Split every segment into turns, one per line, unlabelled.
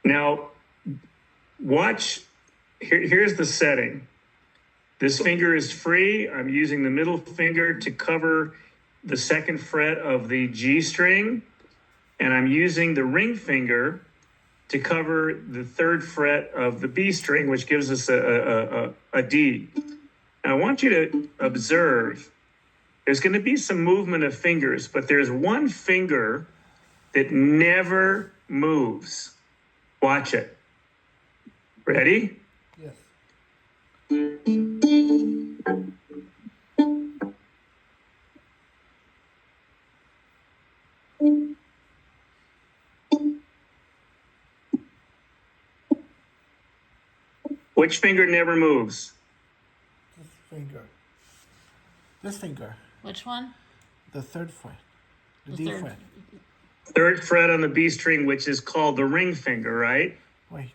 Now, watch, here's the setting. This finger is free. I'm using the middle finger to cover the second fret of the G string, and I'm using the ring finger to cover the third fret of the B string, which gives us a D. Now, I want you to observe, there's going to be some movement of fingers, but there's one finger that never moves. Watch it. Ready?
Yes.
Which finger never moves?
This finger. This finger.
Which one?
The third fret. The
The
D
third.
fret.
Third fret on the B string, which is called the ring finger, right?
Wait.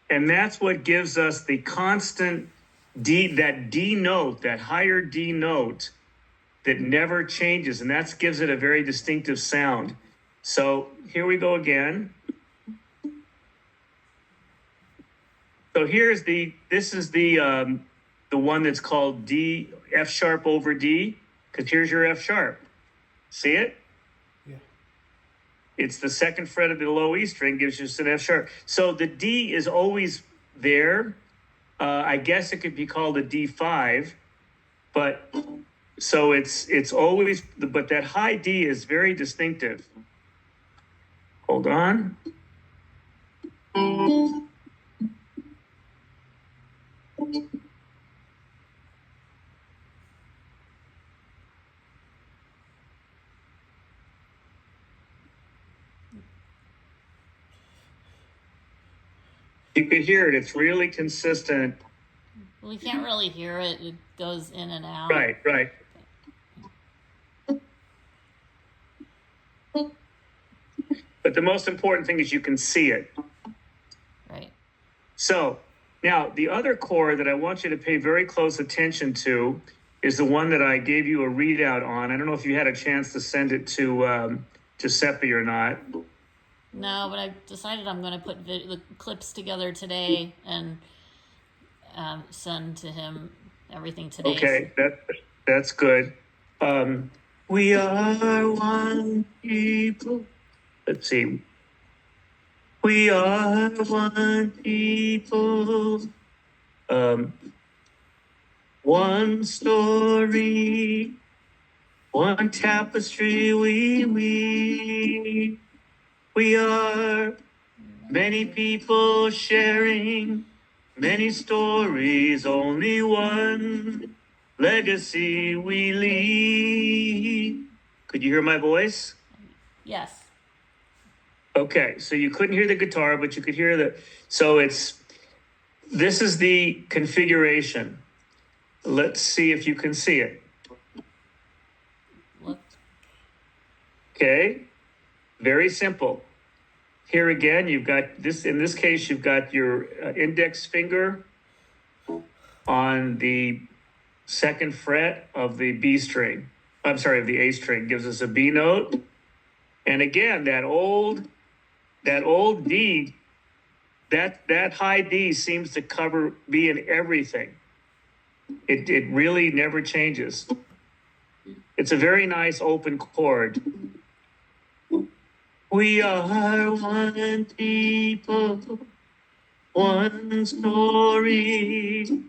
And that's what gives us the constant D, that D note, that higher D note that never changes. And that gives it a very distinctive sound. So here we go again. So this is the one that's called D, F sharp over D, because here's your F sharp. See it?
Yeah.
It's the second fret of the low E string, gives you an F sharp. So the D is always there. I guess it could be called a D5, but so it's always, but that high D is very distinctive. Hold on. You could hear it. It's really consistent.
We can't really hear it. It goes in and out.
Right. But the most important thing is you can see it.
Right.
So now the other chord that I want you to pay very close attention to is the one that I gave you a readout on. I don't know if you had a chance to send it to Giuseppe or not.
No, but I decided I'm going to put the clips together today and send to him everything today.
Okay, that's good. We are one people. Let's see. We are one people. One story. One tapestry we weave. We are many people sharing many stories, only one legacy we leave. Could you hear my voice?
Yes.
Okay, so you couldn't hear the guitar, but you could hear this is the configuration. Let's see if you can see it.
Look.
Okay, very simple. Here again, you've got this, in this case, you've got your index finger on the second fret of the B string. I'm sorry, of the A string, gives us a B note. And again, that old D, that high D seems to cover B in everything. It really never changes. It's a very nice open chord. We are one people, one story,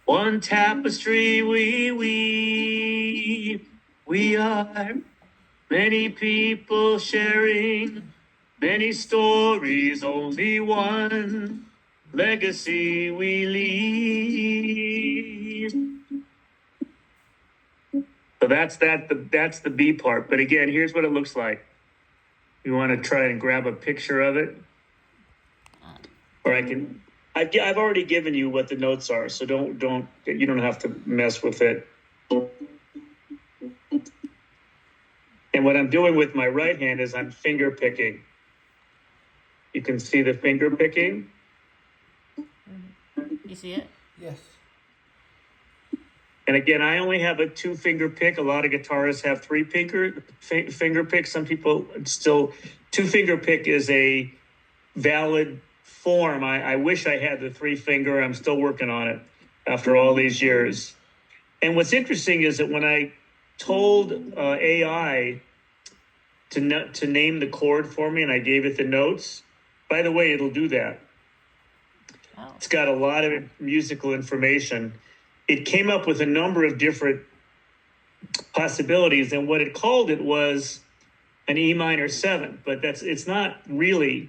one tapestry we weave. We are many people sharing many stories, only one legacy we leave. So that's the B part. But again, here's what it looks like. You want to try and grab a picture of it? Or I've already given you what the notes are, so you don't have to mess with it. And what I'm doing with my right hand is I'm finger picking. You can see the finger picking.
You see it?
Yes.
And again, I only have a 2-finger pick. A lot of guitarists have 3-finger pick. Some people still 2-finger pick is a valid form. I wish I had the three finger. I'm still working on it after all these years. And what's interesting is that when I told AI to name the chord for me and I gave it the notes, by the way, it'll do that.
Oh.
It's got a lot of musical information. It came up with a number of different possibilities, and what it called it was an E minor 7, but it's not really,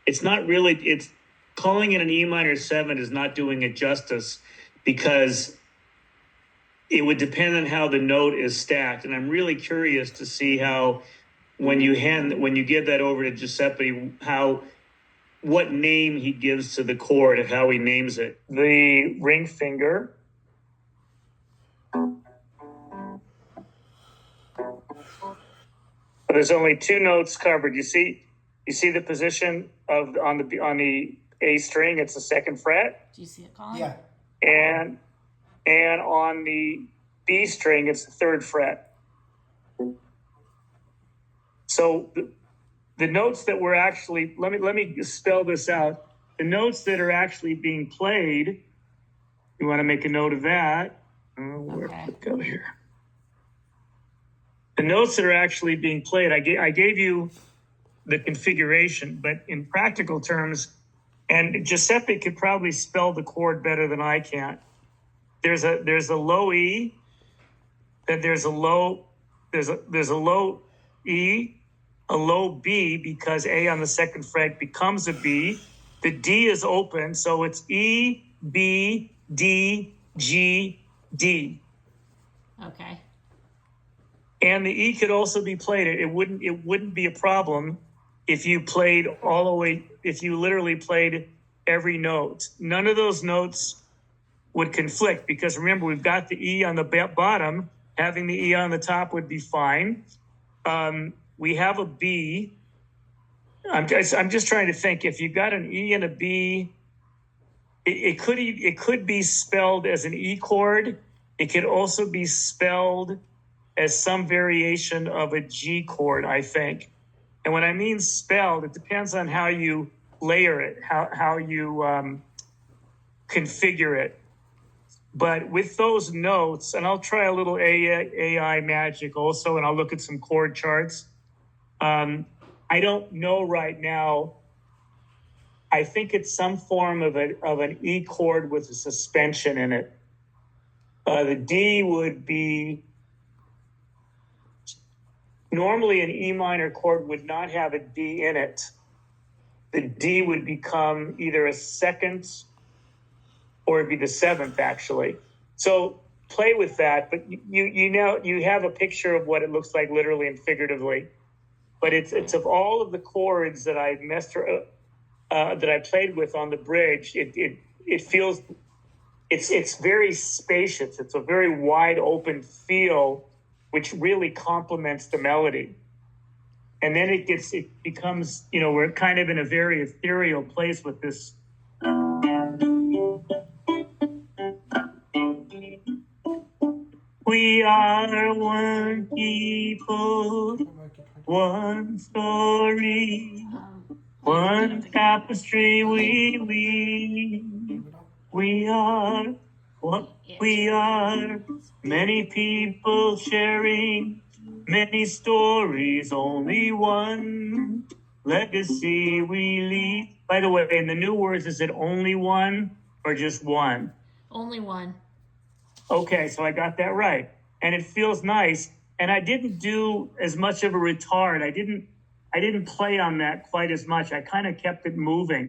it's calling it an E minor 7 is not doing it justice, because it would depend on how the note is stacked. And I'm really curious to see how, when you give that over to Giuseppe, what name he gives to the chord and how he names it. The ring finger. There's only two notes covered. You see the position on the A string, it's the second fret.
Do you see it, Colin?
Yeah.
And on the B string, it's the third fret. So the notes that were actually, let me spell this out. The notes that are actually being played, you want to make a note of that. Where
Okay.
did it go here? The notes that are actually being played, I gave you the configuration, but in practical terms, and Giuseppe could probably spell the chord better than I can. There's a low E, then there's a low E, a low B, because A on the second fret becomes a B. The D is open, so it's E, B, D, G, D.
Okay.
And the E could also be played. It wouldn't be a problem if you played all the way, if you literally played every note. None of those notes would conflict, because remember, we've got the E on the bottom. Having the E on the top would be fine. We have a B. I'm just trying to think, if you've got an E and a B, it could be spelled as an E chord. It could also be spelled as some variation of a G chord, I think. And when I mean spelled, it depends on how you layer it, how you configure it. But with those notes, and I'll try a little AI magic also, and I'll look at some chord charts. I don't know right now. I think it's some form of an E chord with a suspension in it. The D would be, normally an E minor chord would not have a D in it. The D would become either a second or it'd be the seventh, actually. So play with that, but you have a picture of what it looks like literally and figuratively. But it's of all of the chords that I that I played with on the bridge, it feels, it's very spacious. It's a very wide open feel, which really complements the melody. And then it becomes, we're kind of in a very ethereal place with this. We are one people, one story, one tapestry we weave. We are what we are, many people sharing many stories, only one legacy we leave. By the way, in the new words, is it only one or just one?
Only one.
Okay, so I got that right. And it feels nice. And I didn't do as much of a retard. I didn't play on that quite as much. I kind of kept it moving.